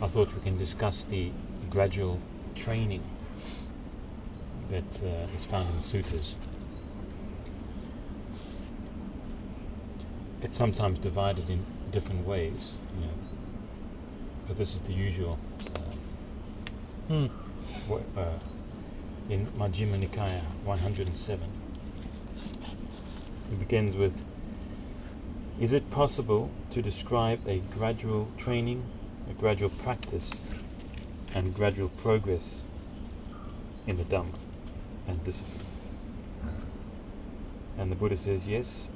I thought we can discuss the gradual training that is found in the suttas. It's sometimes divided in different ways, but this is the usual. In Majjhima Nikaya 107, it begins with, is it possible to describe a gradual training, a gradual practice, and gradual progress in the Dhamma and discipline? And the Buddha says, yes.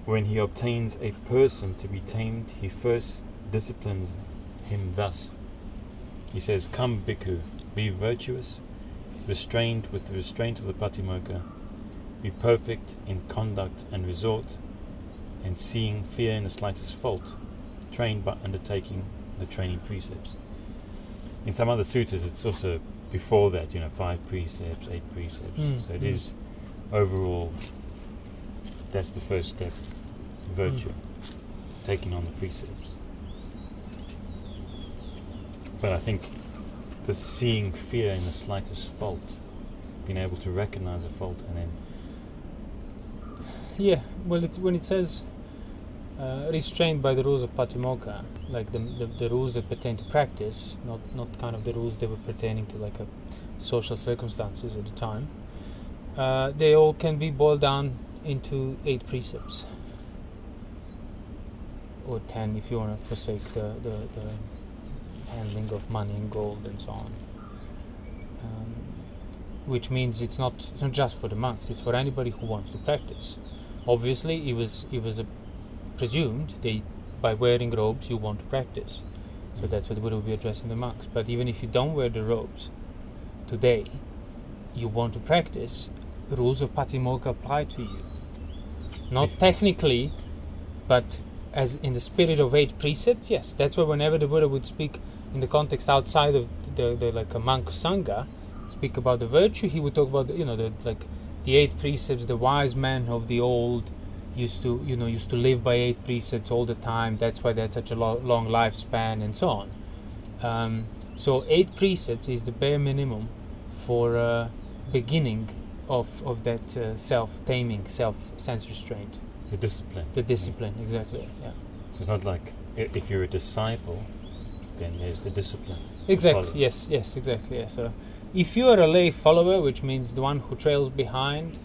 When he obtains a person to be tamed, he first disciplines him thus. He says, come bhikkhu, be virtuous, restrained with the restraint of the Pāṭimokkha, be perfect in conduct and resort, and seeing fear in the slightest fault, trained by undertaking the training precepts. In some other suttas it's also before that, 5 precepts, 8 precepts. So it is overall, that's the first step, virtue, taking on the precepts. But I think the seeing fear in the slightest fault, being able to recognize a fault and then... Yeah, well, it's when it says restrained by the rules of Pāṭimokkha, like the rules that pertain to practice, not kind of the rules that were pertaining to like a social circumstances at the time, they all can be boiled down into 8 precepts. Or 10 if you want to forsake the handling of money and gold and so on. Which means it's not just for the monks, it's for anybody who wants to practice. Obviously, it was presumed that by wearing robes you want to practice. So that's what the Buddha will be addressing the monks. But even if you don't wear the robes today, you want to practice, the rules of Pāṭimokkha apply to you. Not technically, but as in the spirit of 8 precepts, yes. That's why whenever the Buddha would speak in the context outside of the like a monk sangha, speak about the virtue, he would talk about the 8 precepts. The wise men of the old used to live by 8 precepts all the time. That's why they had such a long lifespan and so on. So 8 precepts is the bare minimum for beginning of that self-taming, self-sense restraint. The discipline. The discipline, exactly, yeah. So it's not like if you're a disciple, then there's the discipline. Exactly, yes, exactly. Yeah. So if you are a lay follower, which means the one who trails behind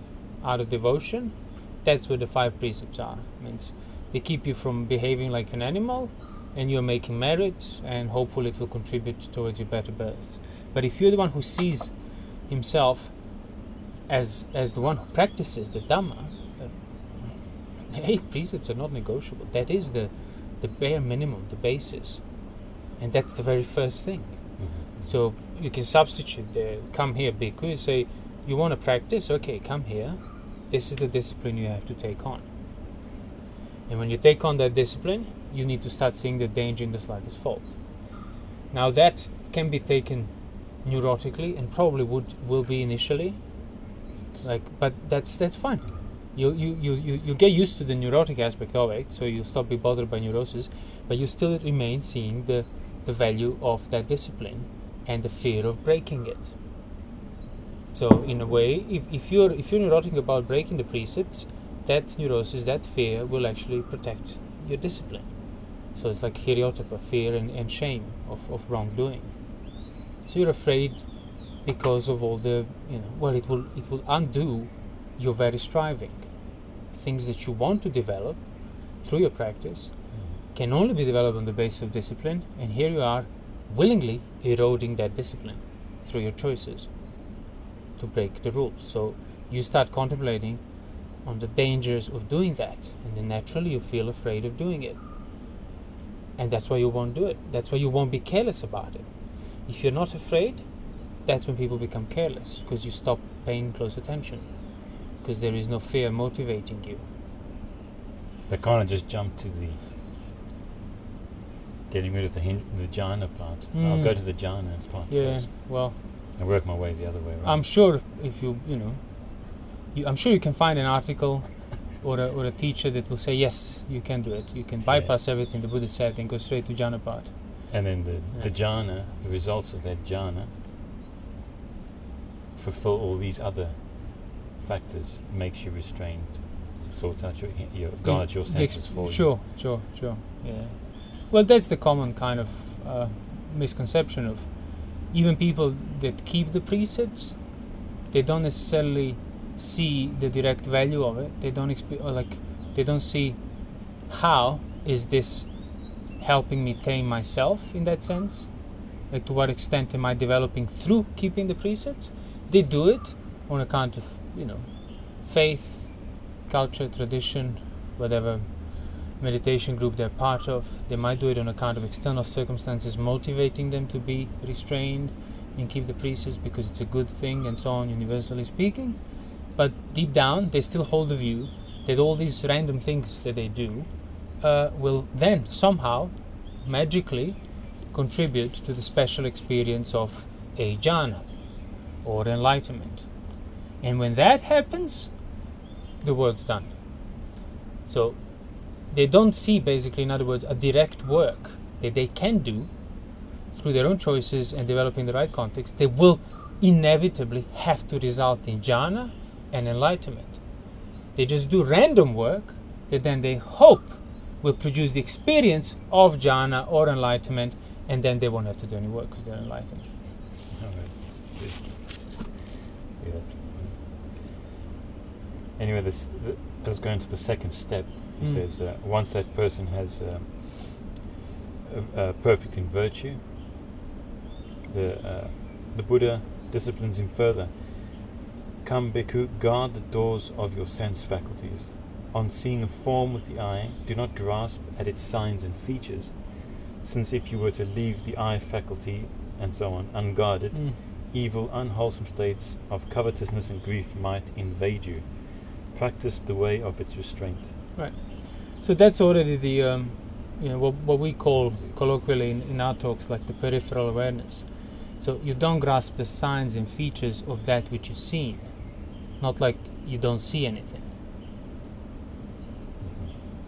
out of devotion, that's where the 5 precepts are. It means they keep you from behaving like an animal, and you're making merit, and hopefully it will contribute towards your better birth. But if you're the one who sees himself as the one who practices the Dhamma, the 8 precepts are not negotiable. That is the bare minimum, the basis. And that's the very first thing. So you can substitute there, come here, bhikkhu, you say, you want to practice? Okay, come here. This is the discipline you have to take on. And when you take on that discipline, you need to start seeing the danger in the slightest fault. Now that can be taken neurotically, and probably will be initially, but that's fine. You get used to the neurotic aspect of it, so you stop being bothered by neurosis, but you still remain seeing the value of that discipline and the fear of breaking it. So in a way, if you're neurotic about breaking the precepts, that neurosis, that fear will actually protect your discipline. So it's like hiriotapa, fear and shame of wrongdoing. So you're afraid because of all the, it will undo your very striving. Things that you want to develop through your practice can only be developed on the basis of discipline, and here you are willingly eroding that discipline through your choices to break the rules. So you start contemplating on the dangers of doing that, and then naturally you feel afraid of doing it. And that's why you won't do it. That's why you won't be careless about it. If you're not afraid, that's when people become careless, because you stop paying close attention, because there is no fear motivating you. They kind of just jump to the getting rid of the jhana part. I'll go to the jhana part first. Well, and work my way the other way around. I'm sure if I'm sure you can find an article or a teacher that will say, yes, you can do it. You can bypass everything the Buddha said and go straight to jhana part. And then the jhana, the results of that jhana, fulfill all these other factors, makes you restrained, sorts out your guards your senses for you. Sure. Yeah. Well, that's the common kind of misconception of even people that keep the precepts. They don't necessarily see the direct value of it. They don't they don't see how is this helping me tame myself in that sense. Like, to what extent am I developing through keeping the precepts? They do it on account of, faith, culture, tradition, whatever meditation group they're part of. They might do it on account of external circumstances motivating them to be restrained and keep the precepts because it's a good thing and so on, universally speaking. But deep down, they still hold the view that all these random things that they do will then somehow, magically, contribute to the special experience of a jhana or enlightenment. And when that happens, the work's done. So they don't see, basically, in other words, a direct work that they can do through their own choices and developing the right context. They will inevitably have to result in jhana and enlightenment. They just do random work that then they hope will produce the experience of jhana or enlightenment, and then they won't have to do any work because they're enlightened. Yes. Anyway, let's go into the second step. He says, once that person has perfect in virtue, the Buddha disciplines him further. Come, bhikkhu, guard the doors of your sense faculties. On seeing a form with the eye, do not grasp at its signs and features, since if you were to leave the eye faculty and so on unguarded, evil, unwholesome states of covetousness and grief might invade you. Practice the way of its restraint. Right. So that's already the what we call colloquially in our talks like the peripheral awareness. So you don't grasp the signs and features of that which you've seen, not like you don't see anything.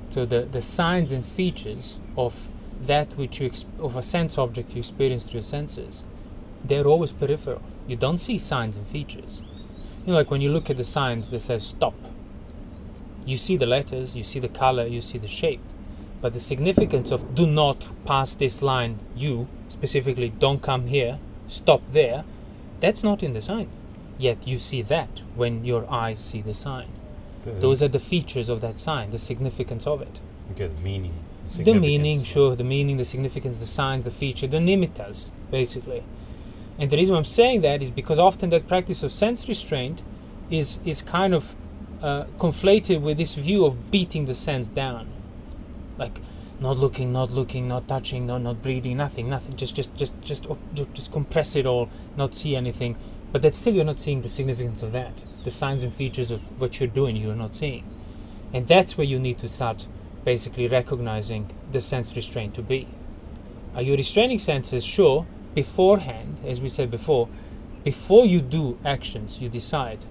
So the signs and features of that which of a sense object you experience through your senses, they're always peripheral. You don't see signs and features. Like when you look at the signs that says stop, you see the letters, you see the color, you see the shape, but the significance of do not pass this line, you specifically don't come here, stop there, that's not in the sign. Yet you see that when your eyes see the sign. Those are the features of that sign, the significance of it. Okay, the meaning. The meaning, sure, the meaning, the significance, the signs, the feature, the nimittas, basically. And the reason I'm saying that is because often that practice of sense restraint is kind of conflated with this view of beating the sense down. Like not looking, not touching, not breathing, nothing, just compress it all, not see anything. But that still you're not seeing the significance of that. The signs and features of what you're doing, you're not seeing. And that's where you need to start basically recognizing the sense restraint to be. Are you restraining senses? Sure, beforehand, as we said before you do actions, you decide.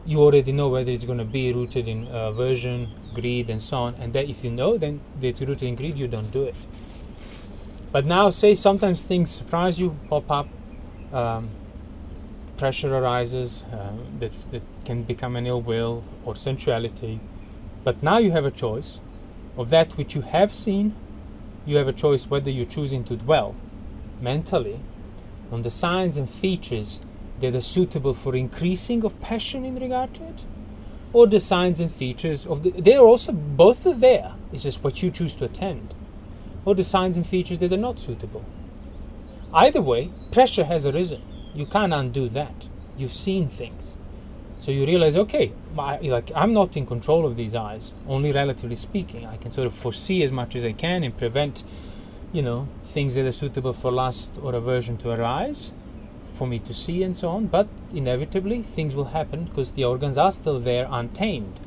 You already know whether it's going to be rooted in aversion, greed, and so on. And that if you know, then it's rooted in greed, you don't do it. But now, say sometimes things surprise you, pop up, pressure arises that can become an ill will or sensuality. But now you have a choice of that which you have seen. You have a choice whether you're choosing to dwell mentally on the signs and features that are suitable for increasing of passion in regard to it, or the signs and features of they are also both are there. It's just what you choose to attend, or the signs and features that are not suitable. Either way, pressure has arisen. You can't undo that. You've seen things, so you realize, okay, I'm not in control of these eyes. Only relatively speaking, I can sort of foresee as much as I can and prevent, things that are suitable for lust or aversion to arise, for me to see and so on. But inevitably, things will happen because the organs are still there untamed.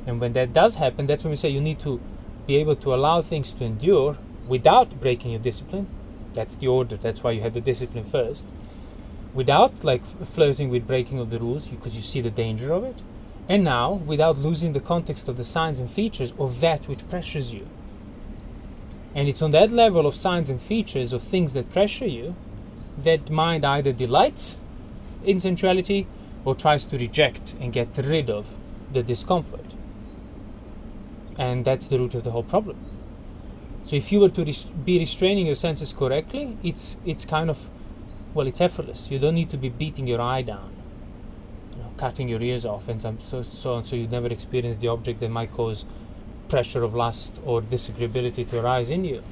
And when that does happen, that's when we say you need to be able to allow things to endure without breaking your discipline. That's the order. That's why you have the discipline first. Without flirting with breaking of the rules, because you see the danger of it. And now, without losing the context of the signs and features of that which pressures you. And it's on that level of signs and features of things that pressure you that mind either delights in sensuality or tries to reject and get rid of the discomfort. And that's the root of the whole problem. So if you were to be restraining your senses correctly, it's kind of, well, it's effortless. You don't need to be beating your eye down, cutting your ears off and so on, so you never experience the objects that might cause pressure of lust or disagreeability to arise in you.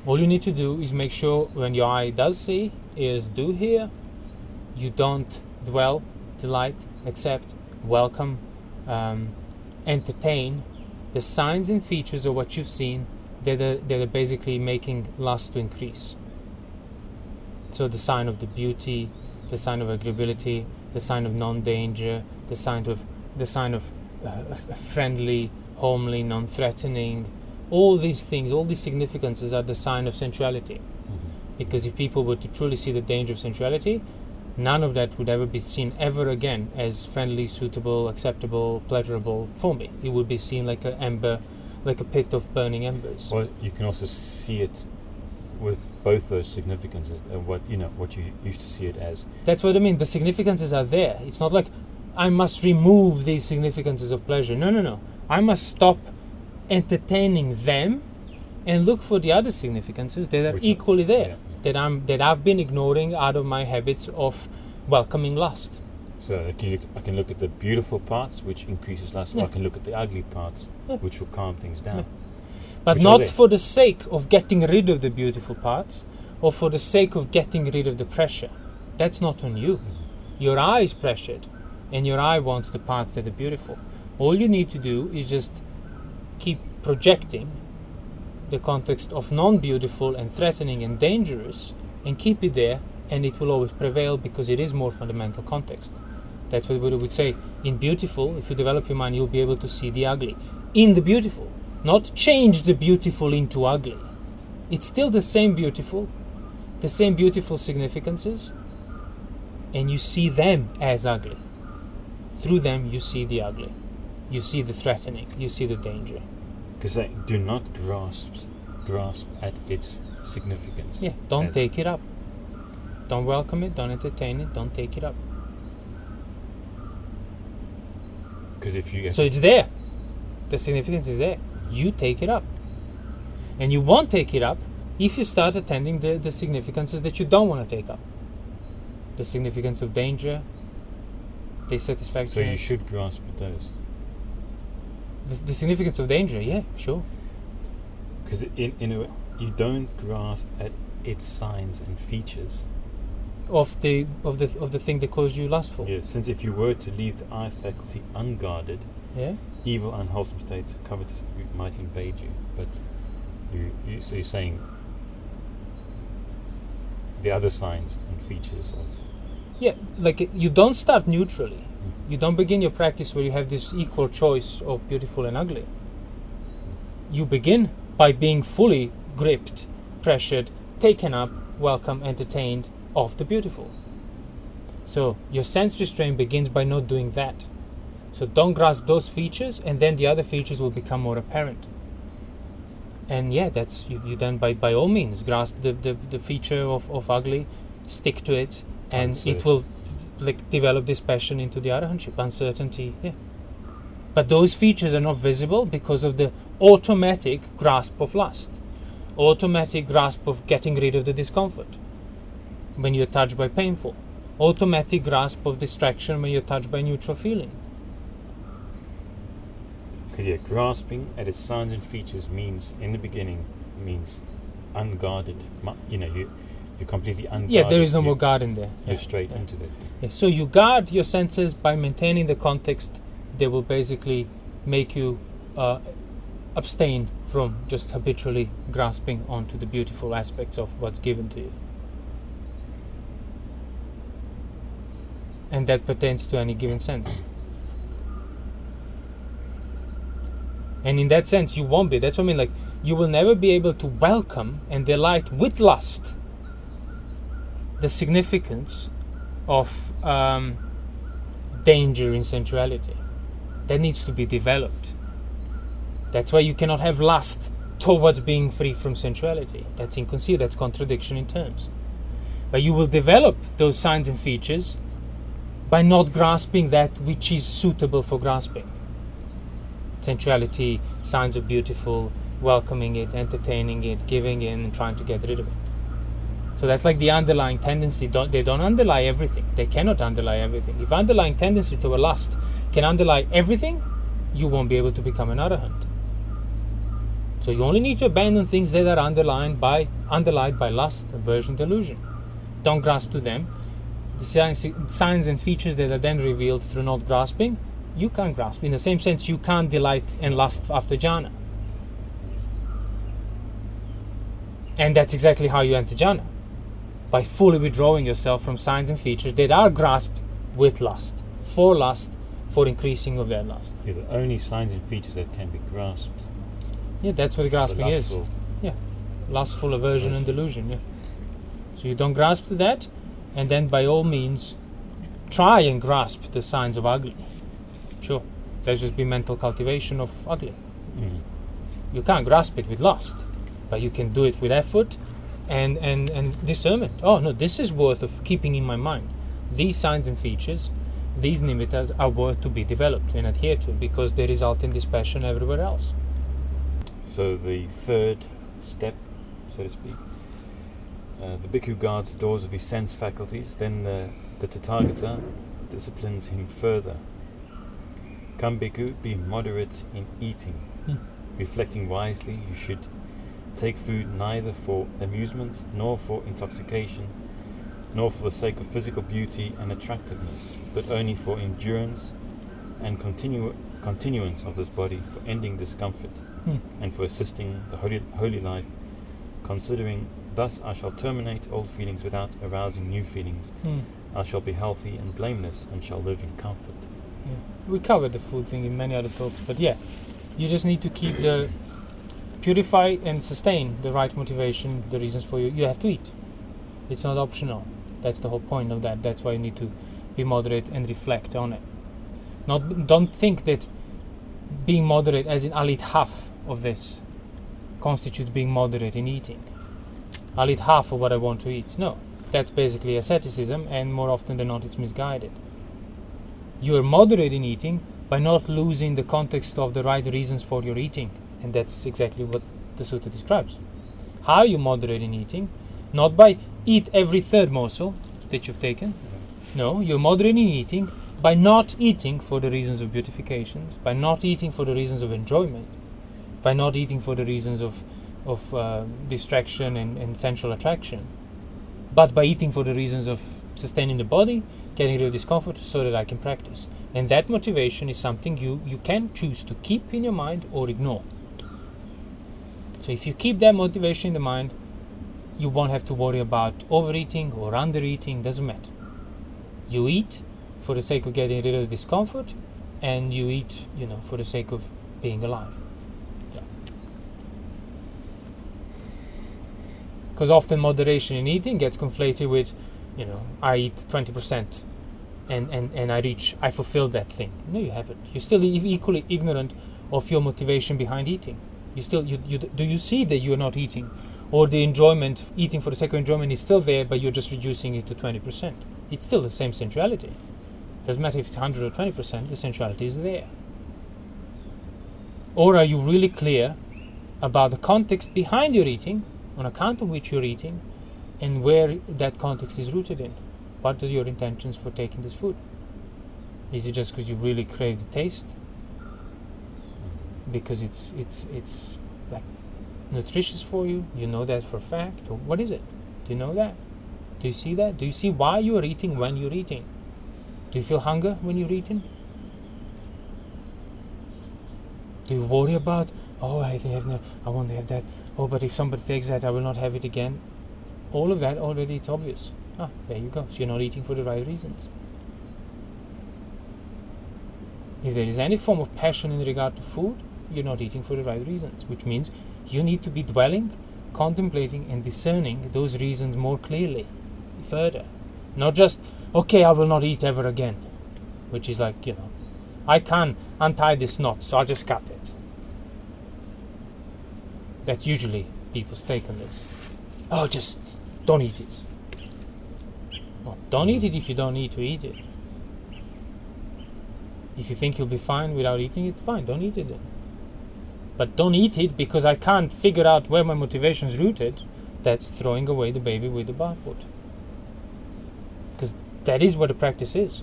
All you need to do is make sure when your eye does see, ears do hear, you don't dwell, delight, accept, welcome, entertain the signs and features of what you've seen that are basically making lust to increase. So the sign of the beauty, the sign of agreeability, the sign of non-danger, the sign of friendly, homely, non-threatening. All these things, all these significances are the sign of sensuality. Because if people were to truly see the danger of sensuality, none of that would ever be seen ever again as friendly, suitable, acceptable, pleasurable for me. It would be seen like an ember, like a pit of burning embers. Well, you can also see it with both those significances, what you used to see it as. That's what I mean. The significances are there. It's not like I must remove these significances of pleasure. No. I must stop entertaining them and look for the other significances that are equally there, that I've been ignoring out of my habits of welcoming lust. So I can look at the beautiful parts, which increases lust, or I can look at the ugly parts, which will calm things down. But not for the sake of getting rid of the beautiful parts, or for the sake of getting rid of the pressure. That's not on you. Your eye is pressured, and your eye wants the parts that are beautiful. All you need to do is just keep projecting the context of non-beautiful and threatening and dangerous, and keep it there, and it will always prevail because it is more fundamental context. That's what Buddha would say. In beautiful, if you develop your mind, you'll be able to see the ugly. In the beautiful, not change the beautiful into ugly. It's still the same beautiful significances, and you see them as ugly. Through them, you see the ugly. You see the threatening. You see the danger. Because they do not grasp at its significance. Yeah, don't take it up. Don't welcome it, don't entertain it, don't take it up. Because if you... So it's there. The significance is there. You take it up. And you won't take it up if you start attending the significances that you don't want to take up. The significance of danger, dissatisfaction. So you should grasp at those. The significance of danger, yeah, sure. Because in a way, you don't grasp at its signs and features of the thing that caused you lustful. Yeah, since if you were to leave the eye faculty unguarded, evil, unwholesome states, covetous might invade you. But so you're saying the other signs and features of... Yeah, like you don't start neutrally. You don't begin your practice where you have this equal choice of beautiful and ugly. You begin by being fully gripped, pressured, taken up, welcome, entertained of the beautiful. So your sense restraint begins by not doing that. So don't grasp those features, and then the other features will become more apparent. And that's you then by all means grasp the feature of ugly, stick to it, and it will develop this passion into the arahantship, uncertainty. But those features are not visible because of the automatic grasp of lust, automatic grasp of getting rid of the discomfort when you're touched by painful, automatic grasp of distraction when you're touched by neutral feeling. Because grasping at its signs and features means, in the beginning, means unguarded. You're completely unguarded. Yeah, there is no more guard in there. You're straight into that. Yeah, so you guard your senses by maintaining the context that will basically make you abstain from just habitually grasping onto the beautiful aspects of what's given to you. And that pertains to any given sense. And in that sense, you won't be. That's what I mean. You will never be able to welcome and delight with lust the significance of danger in sensuality. That needs to be developed. That's why you cannot have lust towards being free from sensuality. That's inconceivable, that's contradiction in terms. But you will develop those signs and features by not grasping that which is suitable for grasping. Sensuality, signs of beautiful, welcoming it, entertaining it, giving in, and trying to get rid of it. So that's like the underlying tendency. They don't underlie everything. They cannot underlie everything. If underlying tendency to a lust can underlie everything, you won't be able to become an arahant. So you only need to abandon things that are underlined by lust, aversion, delusion. Don't grasp to them. The signs and features that are then revealed through not grasping, you can't grasp. In the same sense, you can't delight and lust after jhana. And that's exactly how you enter jhana. By fully withdrawing yourself from signs and features that are grasped with lust, for increasing of that lust. Yeah, the only signs and features that can be grasped. Yeah, that's what the grasping is. Lustful. Yeah, lustful, aversion and delusion. Yeah. So you don't grasp to that, and then by all means, try and grasp the signs of ugly. Sure, there's just be mental cultivation of ugly. Mm. You can't grasp it with lust, but you can do it with effort and discernment. Oh no, this is worth of keeping in my mind. These signs and features, these nimittas are worth to be developed and adhered to, because they result in dispassion everywhere else. So the third step, so to speak, the bhikkhu guards the doors of his sense faculties, then the Tathāgata disciplines him further. Come bhikkhu, be moderate in eating. Reflecting wisely, you should take food neither for amusement, nor for intoxication, nor for the sake of physical beauty and attractiveness, but only for endurance and continuance of this body, for ending discomfort, and for assisting the holy life, considering, thus I shall terminate old feelings without arousing new feelings. I shall be healthy and blameless, and shall live in comfort. Yeah. We covered the food thing in many other talks, but yeah, you just need to keep purify and sustain the right motivation, the reasons for you. You have to eat. It's not optional. That's the whole point of that. That's why you need to be moderate and reflect on it. Don't think that being moderate, as in I'll eat half of this, constitutes being moderate in eating. I'll eat half of what I want to eat. No, that's basically asceticism, and more often than not it's misguided. You are moderate in eating by not losing the context of the right reasons for your eating, and that's exactly what the sutta describes. How you moderate in eating, not by eat every third morsel that you've taken. No, you're moderate in eating by not eating for the reasons of beautification, by not eating for the reasons of enjoyment, by not eating for the reasons of distraction and sensual attraction, but by eating for the reasons of sustaining the body, getting rid of discomfort so that I can practice. And that motivation is something you can choose to keep in your mind or ignore. So if you keep that motivation in the mind, you won't have to worry about overeating or undereating, doesn't matter. You eat for the sake of getting rid of discomfort, and you eat, for the sake of being alive. Because often moderation in eating gets conflated with, I eat 20% and I fulfilled that thing. No, you haven't. You're still equally ignorant of your motivation behind eating. Do you see that you're not eating? Or the enjoyment, eating for the sake of enjoyment is still there, but you're just reducing it to 20%. It's still the same sensuality. Doesn't matter if it's 100 or 20%, the sensuality is there. Or are you really clear about the context behind your eating, on account of which you're eating, and where that context is rooted in? What are your intentions for taking this food? Is it just because you really crave the taste? Because it's like nutritious for you? You know that for a fact? Or what is it? Do you know that? Do you see that? Do you see why you are eating when you're eating? Do you feel hunger when you're eating? Do you worry about, I won't have that. Oh, but if somebody takes that, I will not have it again. All of that already, it's obvious. There you go. So you're not eating for the right reasons. If there is any form of passion in regard to food, you're not eating for the right reasons, which means you need to be dwelling, contemplating and discerning those reasons more clearly, further. Not just, I will not eat ever again, which is like, I can't untie this knot, so I'll just cut it. That's usually people's take on this. Oh, just don't eat it. Well, don't eat it if you don't need to eat it. If you think you'll be fine without eating it, fine, don't eat it then. But don't eat it because I can't figure out where my motivation is rooted. That's throwing away the baby with the bathwater. Because that is what the practice is.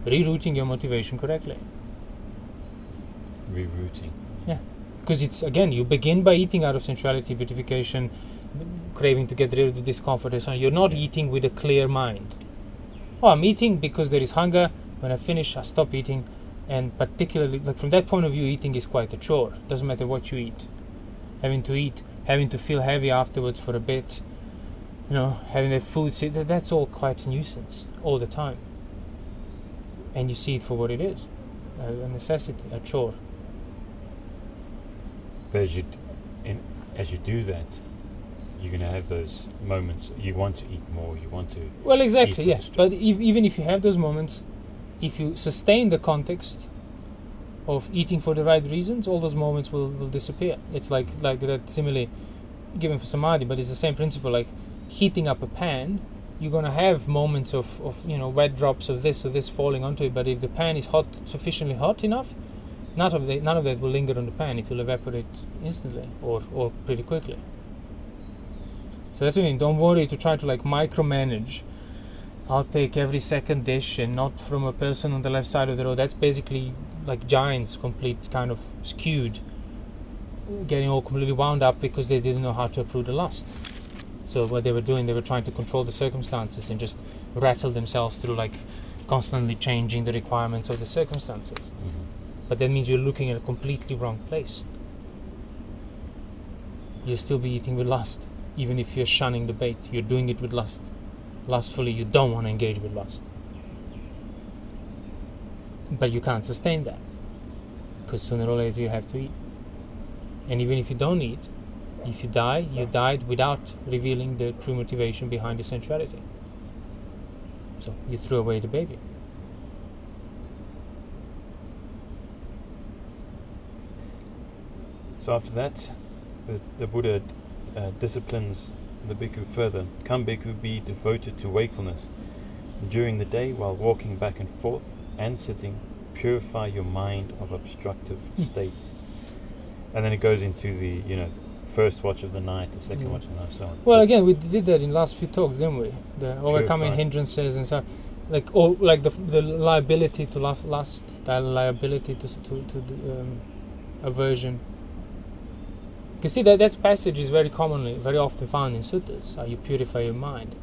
Rerouting your motivation correctly. Rerouting. Yeah. Because it's, again, you begin by eating out of sensuality, beautification, craving to get rid of the discomfort and so on. You're not eating with a clear mind. Oh, I'm eating because there is hunger. When I finish, I stop eating. And particularly, like from that point of view, eating is quite a chore. Doesn't matter what you eat. Having to eat, having to feel heavy afterwards for a bit, having that food, that's all quite a nuisance all the time. And you see it for what it is, a necessity, a chore. But as you do that, you're going to have those moments. You want to eat more. You want to. Well, exactly, yeah. But even if you have those moments, if you sustain the context of eating for the right reasons, all those moments will disappear. It's like that simile given for samadhi, but it's the same principle. Like heating up a pan, you're going to have moments of wet drops of this falling onto it. But if the pan is sufficiently hot enough, none of that will linger on the pan. It will evaporate instantly or pretty quickly. So that's what I mean. Don't worry to try to micromanage. I'll take every second dish and not from a person on the left side of the road. That's basically like giants, complete kind of skewed, getting all completely wound up because they didn't know how to approve the lust. So what they were doing, they were trying to control the circumstances and just rattle themselves through constantly changing the requirements of the circumstances. Mm-hmm. But that means you're looking at a completely wrong place. You'll still be eating with lust, even if you're shunning the bait. You're doing it with lust. Lustfully, you don't want to engage with lust. But you can't sustain that, because sooner or later you have to eat. And even if you don't eat, if you die, you died without revealing the true motivation behind the sensuality. So you threw away the baby. So after that, the Buddha disciplines the bhikkhu further. Come bhikkhu, be devoted to wakefulness. During the day, while walking back and forth and sitting, purify your mind of obstructive states. And then it goes into the, first watch of the night, the second watch of the night, so on. Well, again, we did that in last few talks, didn't we? The overcoming hindrances and stuff. The liability to lust, the liability to aversion. You see that passage is very often found in suttas. How you purify your mind.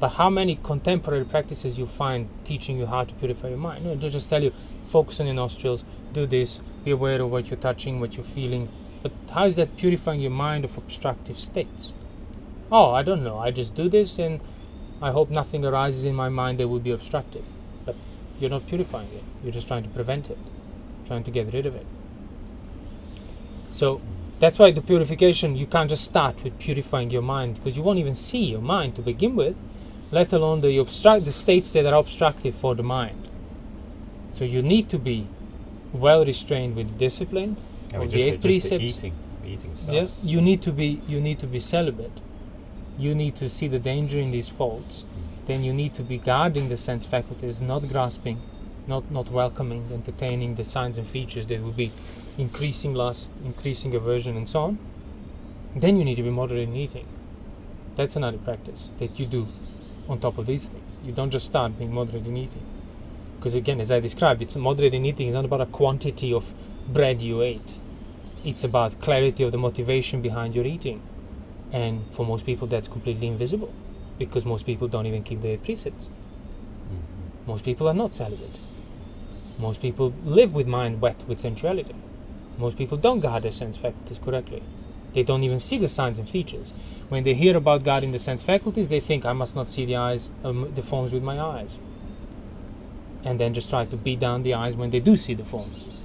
But how many contemporary practices you find teaching you how to purify your mind? They just tell you, focus on your nostrils, do this, be aware of what you're touching, what you're feeling. But how is that purifying your mind of obstructive states? Oh, I don't know. I just do this and I hope nothing arises in my mind that would be obstructive. But you're not purifying it. You're just trying to prevent it, trying to get rid of it. So that's why the purification, you can't just start with purifying your mind, because you won't even see your mind to begin with, let alone the states that are obstructive for the mind. So you need to be well restrained with discipline of the 8 precepts. The eating stuff. Yeah, you need to be celibate. You need to see the danger in these faults. Then you need to be guarding the sense faculties, not grasping, not welcoming, entertaining the signs and features that will be increasing lust, increasing aversion, and so on. Then you need to be moderate in eating. That's another practice that you do on top of these things. You don't just start being moderate in eating. Because again, as I described, it's moderate in eating. It's not about a quantity of bread you ate. It's about clarity of the motivation behind your eating. And for most people, that's completely invisible, because most people don't even keep the 8 precepts. Mm-hmm. Most people are not celibate. Most people live with mind wet with sensuality. Most people don't guard their sense faculties correctly. They don't even see the signs and features. When they hear about guarding the sense faculties, they think, I must not see the eyes, the forms with my eyes. And then just try to beat down the eyes when they do see the forms.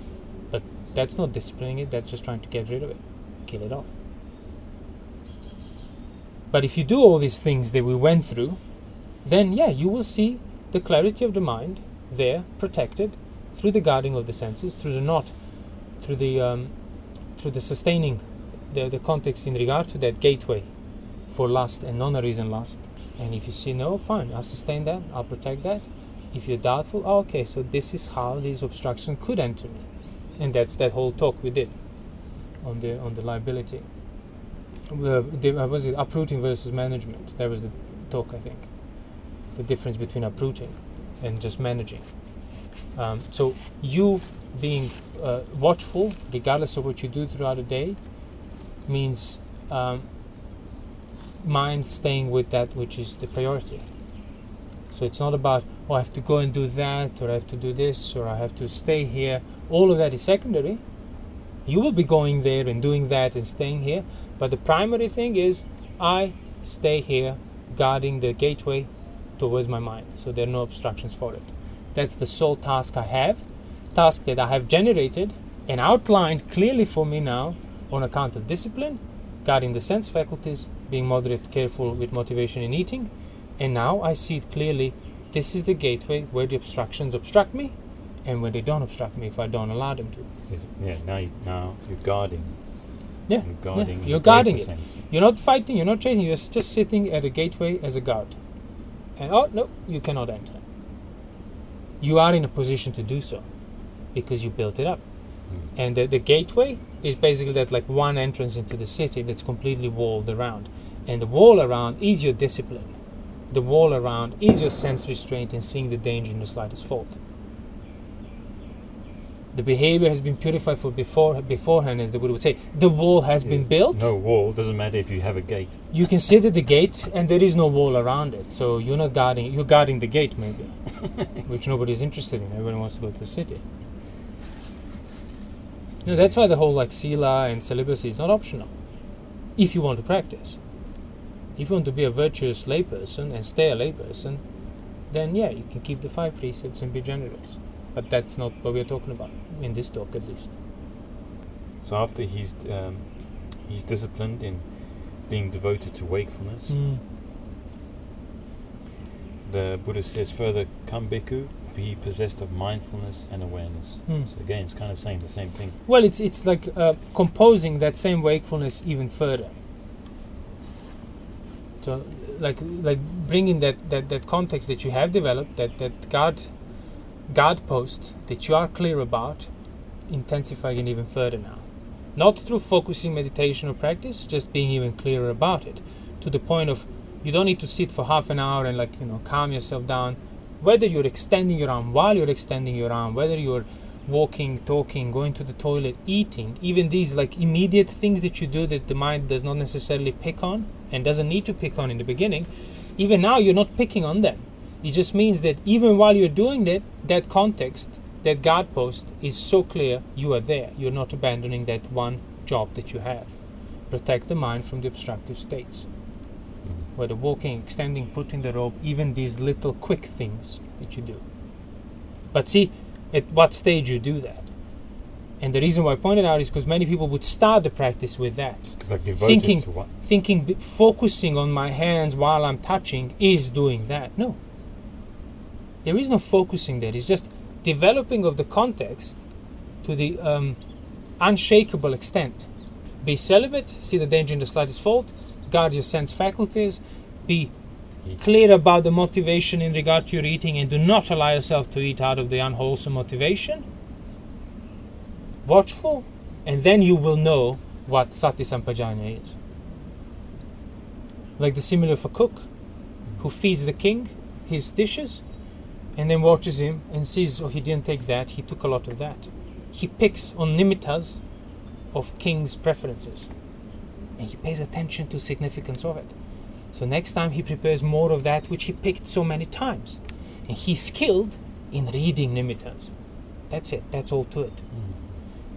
But that's not disciplining it, that's just trying to get rid of it, kill it off. But if you do all these things that we went through, then you will see the clarity of the mind there, protected, through the guarding of the senses, through the sustaining the context in regard to that gateway for lust and non-arisen lust. And if you see no, fine, I'll sustain that, I'll protect that. If you're doubtful, okay, so this is how these obstructions could enter me. And that's that whole talk we did on the liability. Was it uprooting versus management? That was the talk, I think. The difference between uprooting and just managing. So you being watchful, regardless of what you do throughout the day, means mind staying with that which is the priority. So it's not about, oh, I have to go and do that, or I have to do this, or I have to stay here. All of that is secondary. You will be going there and doing that and staying here, but the primary thing is I stay here guarding the gateway towards my mind, so there are no obstructions for it. That's the sole task I have, task that I have generated and outlined clearly for me now on account of discipline, guarding the sense faculties, being moderate, careful with motivation in eating, and now I see it clearly. This is the gateway where the obstructions obstruct me, and when they don't obstruct me if I don't allow them to. Yeah, now you're guarding. Yeah, You're guarding it. Sense. You're not fighting, you're not chasing, you're just sitting at a gateway as a guard. And oh, no, you cannot enter. You are in a position to do so because you built it up. And the gateway is basically that like one entrance into the city that's completely walled around. And the wall around is your discipline. The wall around is your sense restraint and seeing the danger in the slightest fault. The behavior has been purified for beforehand, as the Buddha would say. The wall has been built. No wall, doesn't matter if you have a gate. You can sit at the gate and there is no wall around it. So you're not guarding, you're guarding the gate maybe, which nobody's interested in. Everyone wants to go to the city. No, that's why the whole like sila and celibacy is not optional. If you want to practice. If you want to be a virtuous layperson and stay a layperson, then yeah, you can keep the 5 precepts and be generous. But that's not what we're talking about, in this talk at least. So after he's disciplined in being devoted to wakefulness, the Buddha says further, come bhikkhu, be possessed of mindfulness and awareness. So again, it's kind of saying the same thing. Well, it's like composing that same wakefulness even further. So like bringing that context that you have developed, that guard post that you are clear about, intensifying it even further now. Not through focusing meditation or practice, just being even clearer about it, to the point of you don't need to sit for half an hour and calm yourself down. Whether you're extending your arm while you're extending your arm, whether you're walking, talking, going to the toilet, eating, even these like immediate things that you do that the mind does not necessarily pick on and doesn't need to pick on in the beginning, even now you're not picking on them. It just means that even while you're doing that context, that guard post is so clear, you are there. You're not abandoning that one job that you have. Protect the mind from the obstructive states. Whether walking, extending, putting the robe, even these little quick things that you do. But see, at what stage you do that. And the reason why I pointed out is because many people would start the practice with that. It's like devoted to what? Thinking focusing on my hands while I'm touching is doing that. No. There is no focusing there. It's just developing of the context to the unshakable extent. Be celibate, see the danger in the slightest fault, guard your sense faculties, be clear about the motivation in regard to your eating and do not allow yourself to eat out of the unwholesome motivation. Watchful, and then you will know what sati sampajanya is. Like the simile of a cook who feeds the king his dishes and then watches him and sees, oh, he didn't take that, he took a lot of that. He picks on nimittas of king's preferences and he pays attention to significance of it. So next time he prepares more of that which he picked so many times. And he's skilled in reading nimittas. That's it, that's all to it.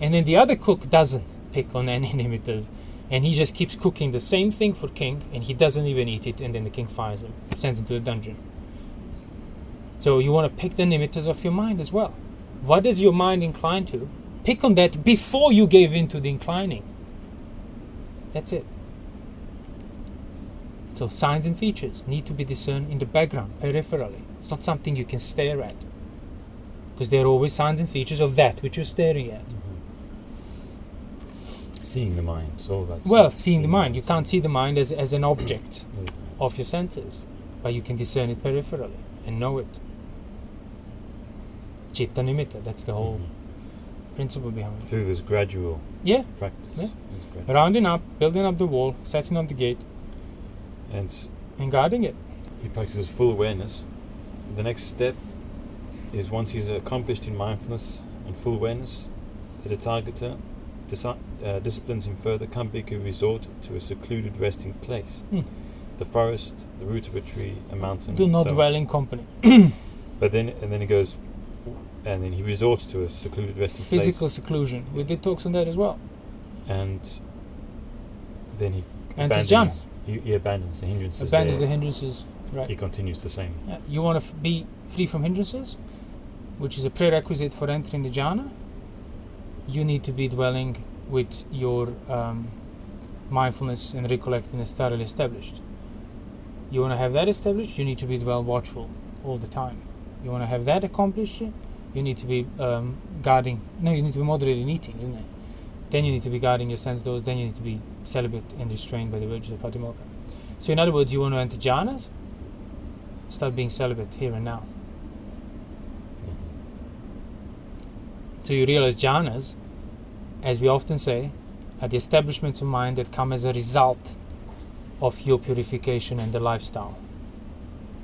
And then the other cook doesn't pick on any nimittas and he just keeps cooking the same thing for king and he doesn't even eat it, and then the king fires him, sends him to the dungeon. So you want to pick the nimittas of your mind as well. What does your mind incline to? Pick on that before you gave in to the inclining. That's it. So signs and features need to be discerned in the background, peripherally. It's not something you can stare at, because there are always signs and features of that which you're staring at. seeing the mind. It's all about seeing the mind. You can't see the mind as an object of your senses, but you can discern it peripherally and know it. Citta nimitta, that's the whole principle behind it. Through this gradual practice. Yeah. This gradual. Rounding up, building up the wall, setting up the gate, and guarding it. He practices full awareness. The next step is, once he's accomplished in mindfulness and full awareness, the Tathāgata disciplines him further. Come bhikkhu, resort to a secluded resting place. The forest, the root of a tree, a mountain. Do not dwell in company. But then he goes, and then he resorts to a secluded resting place. Physical seclusion. We did talks on that as well. And then he enters jhana. He abandons the hindrances. Abandons the hindrances. Right. He continues the same. Yeah. You want to be free from hindrances, which is a prerequisite for entering the jhana. You need to be dwelling with your mindfulness and recollectedness thoroughly established. You want to have that established, you need to be watchful all the time. You want to have that accomplished, you need to be guarding. No, you need to be moderately eating, isn't it? Then you need to be guarding your sense doors. Then you need to be celibate and restrained by the virtues of Pāṭimokkha. So in other words, you want to enter jhanas, start being celibate here and now. So you realize jhanas, as we often say, are the establishments of mind that come as a result of your purification and the lifestyle.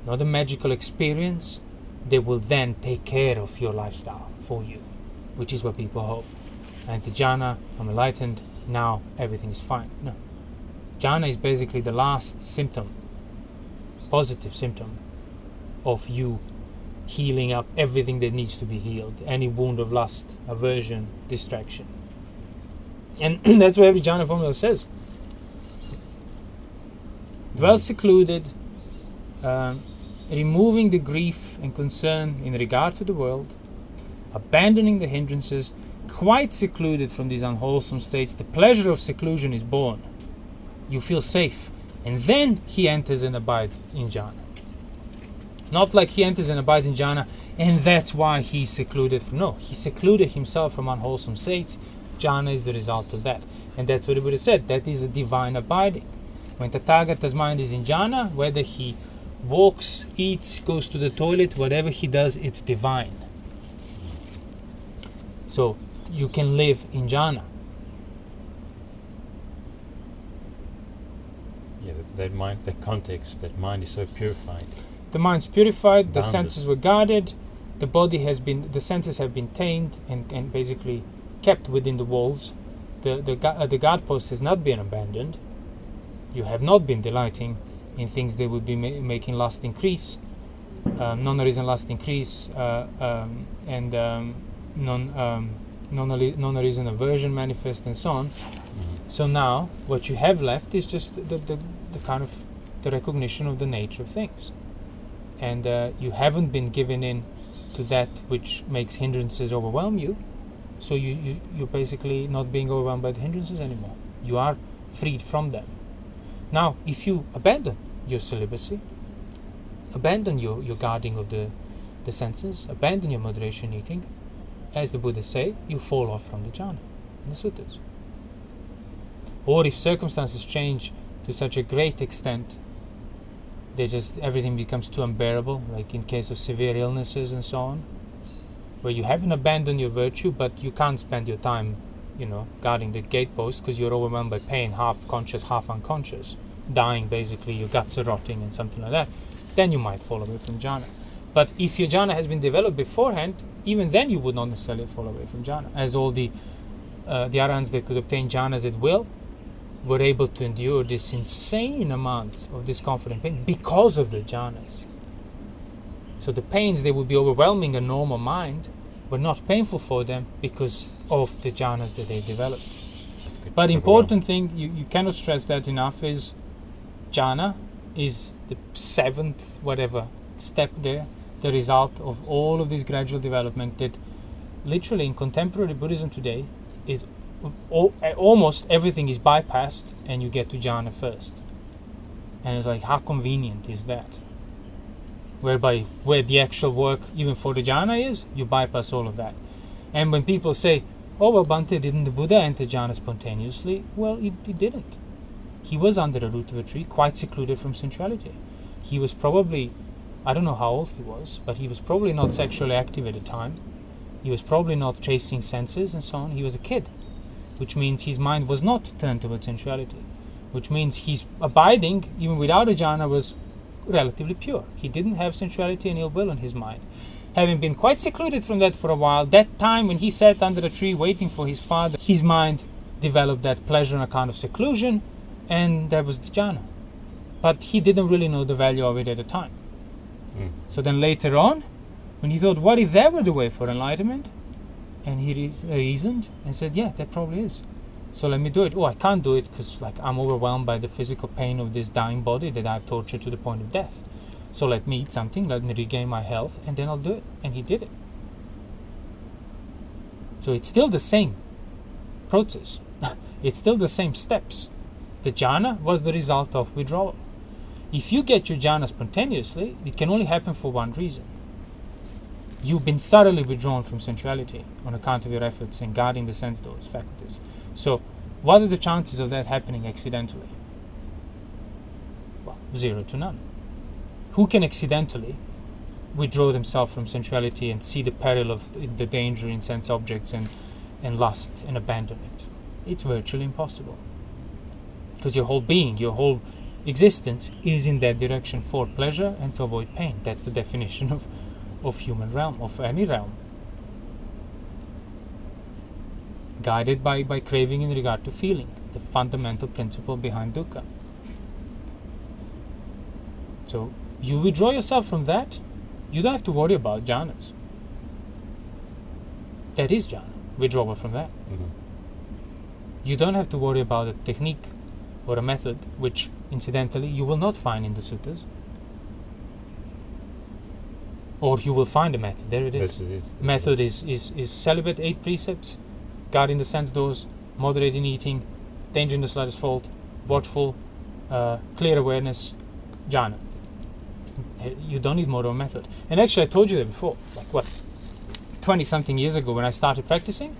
Not a magical experience. They will then take care of your lifestyle for you, which is what people hope. I enter jhana, I'm enlightened, now everything is fine. No. Jhana is basically the last symptom, positive symptom, of you healing up everything that needs to be healed. Any wound of lust, aversion, distraction. And that's what every jhana formula says. Dwell secluded, removing the grief and concern in regard to the world, abandoning the hindrances, quite secluded from these unwholesome states. The pleasure of seclusion is born. You feel safe. And then he enters and abides in jhana. Not like he enters and abides in jhana and that's why he's secluded. No, he secluded himself from unwholesome states. Jhana is the result of that. And that's what the Buddha said. That is a divine abiding. When Tathāgata's mind is in jhana, whether he walks, eats, goes to the toilet, whatever he does, it's divine. So you can live in jhana. Yeah, that mind, that context, that mind is so purified. The mind's purified, the senses were guarded, the senses have been tamed and basically kept within the walls. The guard post has not been abandoned. You have not been delighting in things that would be making lust increase, non-arisen lust increase, and non-arisen aversion manifest, and so on. So now what you have left is just the kind of the recognition of the nature of things, and you haven't been given in to that which makes hindrances overwhelm you. So you're basically not being overwhelmed by the hindrances anymore. You are freed from them. Now, if you abandon your celibacy, abandon your guarding of the senses, abandon your moderation eating, as the Buddha say, you fall off from the jhana in the suttas. Or if circumstances change to such a great extent, everything becomes too unbearable, like in case of severe illnesses and so on, where you haven't abandoned your virtue, but you can't spend your time, guarding the gatepost because you're overwhelmed by pain, half conscious, half unconscious, dying basically, your guts are rotting and something like that, then you might fall away from jhana. But if your jhana has been developed beforehand, even then you would not necessarily fall away from jhana, as all the arahants that could obtain jhanas at will were able to endure this insane amount of discomfort and pain because of the jhanas. So the pains that would be overwhelming a normal mind were not painful for them because of the jhanas that they developed. But important thing, you cannot stress that enough, is jhana is the seventh step there, the result of all of this gradual development that literally in contemporary Buddhism today is almost everything is bypassed and you get to jhana first. And it's like, how convenient is that? Where the actual work even for the jhana is, you bypass all of that. And when people say, oh well, Bhante, didn't the Buddha enter jhana spontaneously? Well, he didn't. He was under the root of a tree, quite secluded from sensuality. He was probably, I don't know how old he was, but he was probably not sexually active at the time. He was probably not chasing senses and so on. He was a kid, which means his mind was not turned towards sensuality, which means his abiding, even without a jhana, was relatively pure. He didn't have sensuality and ill will in his mind. Having been quite secluded from that for a while, that time when he sat under a tree waiting for his father, his mind developed that pleasure on account of seclusion, and that was the jhana. But he didn't really know the value of it at the time. So then later on, when he thought, what if that were the way for enlightenment? And he reasoned and said, yeah, that probably is. So let me do it. Oh, I can't do it because I'm overwhelmed by the physical pain of this dying body that I've tortured to the point of death. So let me eat something, let me regain my health, and then I'll do it. And he did it. So it's still the same process. It's still the same steps. The jhana was the result of withdrawal. If you get your jhana spontaneously, it can only happen for one reason. You've been thoroughly withdrawn from sensuality on account of your efforts in guarding the sense doors, faculties. So, what are the chances of that happening accidentally? Well, 0 to none. Who can accidentally withdraw themselves from sensuality and see the peril of the danger in sense objects and lust and abandon it? It's virtually impossible. Because your whole being, your whole existence is in that direction for pleasure and to avoid pain. That's the definition of human realm, of any realm. Guided by craving in regard to feeling, the fundamental principle behind dukkha. So you withdraw yourself from that, you don't have to worry about jhanas. That is jhana, withdrawal from that. You don't have to worry about a technique or a method, which incidentally you will not find in the suttas. Or you will find a method. There it is. Method is celibate, 8 precepts, guarding the sense doors, moderating eating, danger in the slightest fault, watchful, clear awareness, jhana. You don't need more of a method. And actually I told you that before, 20 something years ago when I started practicing,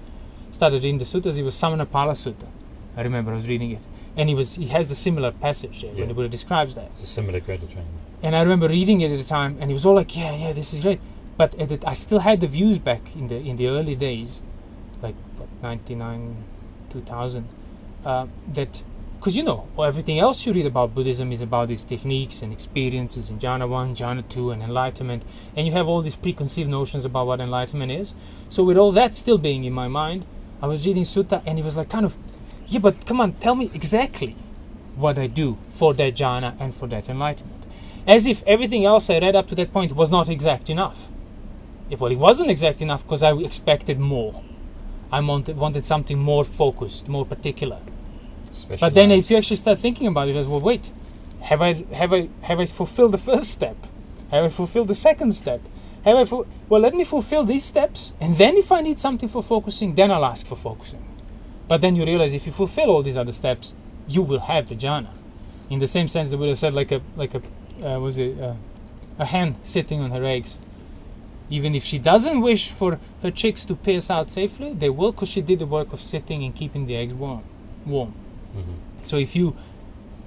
started reading the suttas. It was Samanapala Sutta. I remember I was reading it. And he has the similar passage there when the Buddha describes that. It's a similar gradual training. And I remember reading it at the time, and he was all like, yeah, this is great. But I still had the views back in the early days, 99, 2000, that, because everything else you read about Buddhism is about these techniques and experiences in Jhana 1, Jhana 2, and enlightenment, and you have all these preconceived notions about what enlightenment is. So with all that still being in my mind, I was reading Sutta, and he was like yeah, but come on, tell me exactly what I do for that jhana and for that enlightenment. As if everything else I read up to that point was not exact enough. Well, it wasn't exact enough because I expected more. I wanted something more focused, more particular. But then if you actually start thinking about it, well, wait, have I fulfilled the first step? Have I fulfilled the second step? Well, let me fulfill these steps, and then if I need something for focusing, then I'll ask for focusing. But then you realize if you fulfill all these other steps, you will have the jhana. In the same sense, the Buddha said, like a hen sitting on her eggs. Even if she doesn't wish for her chicks to pierce out safely, they will, because she did the work of sitting and keeping the eggs warm. So if you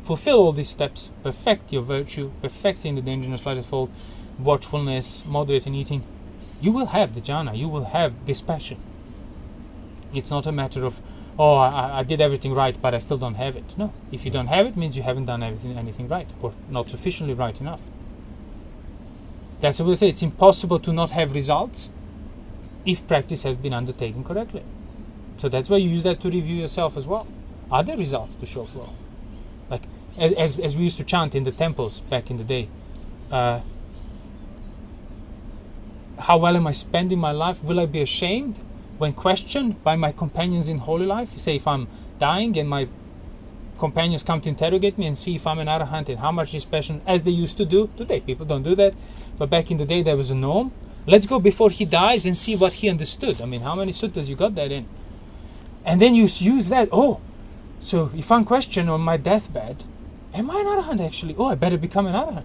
fulfill all these steps, perfect your virtue, perfecting the danger in the slightest fault, watchfulness, moderating eating, you will have the jhana. You will have this passion. It's not a matter of, I did everything right, but I still don't have it. No, if you don't have it, means you haven't done anything right, or not sufficiently right enough. That's what we say. It's impossible to not have results if practice has been undertaken correctly. So that's why you use that to review yourself as well. Are there results to show flow? Like as we used to chant in the temples back in the day. How well am I spending my life? Will I be ashamed when questioned by my companions in holy life? Say if I'm dying and my companions come to interrogate me and see if I'm an arahant and how much is passion, as they used to do. Today people don't do that, but back in the day there was a norm. Let's go before he dies and see what he understood. I mean, how many suttas you got that in? And then you use that. So if I'm questioned on my deathbed, am I an arahant actually? I better become an arahant.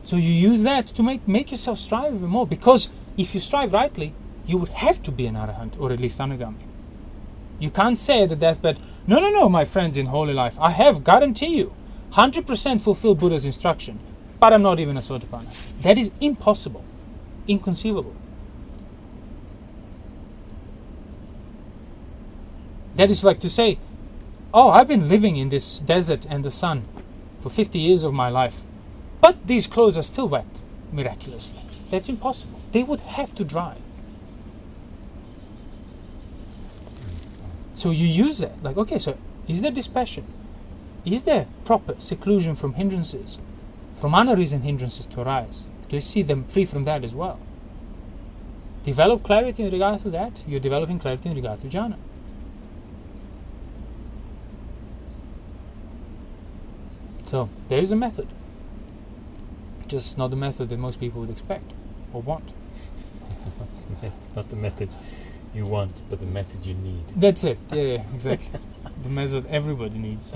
So you use that to make yourself strive even more, because if you strive rightly, you would have to be an arahant, or at least anagami. You can't say at the deathbed, no, my friends in holy life, I have, guarantee you, 100% fulfill Buddha's instruction, but I'm not even a Sotapanna. That is impossible, inconceivable. That is like to say, oh, I've been living in this desert and the sun for 50 years of my life, but these clothes are still wet, miraculously. That's impossible. They would have to dry. So you use that, like, okay, so is there dispassion? Is there proper seclusion from hindrances, from unreasoned hindrances to arise? Do you see them free from that as well? Develop clarity in regard to that, you're developing clarity in regard to jhana. So there is a method, just not the method that most people would expect or want. Not the method you want, but the method you need. That's it. Yeah, exactly. The method everybody needs.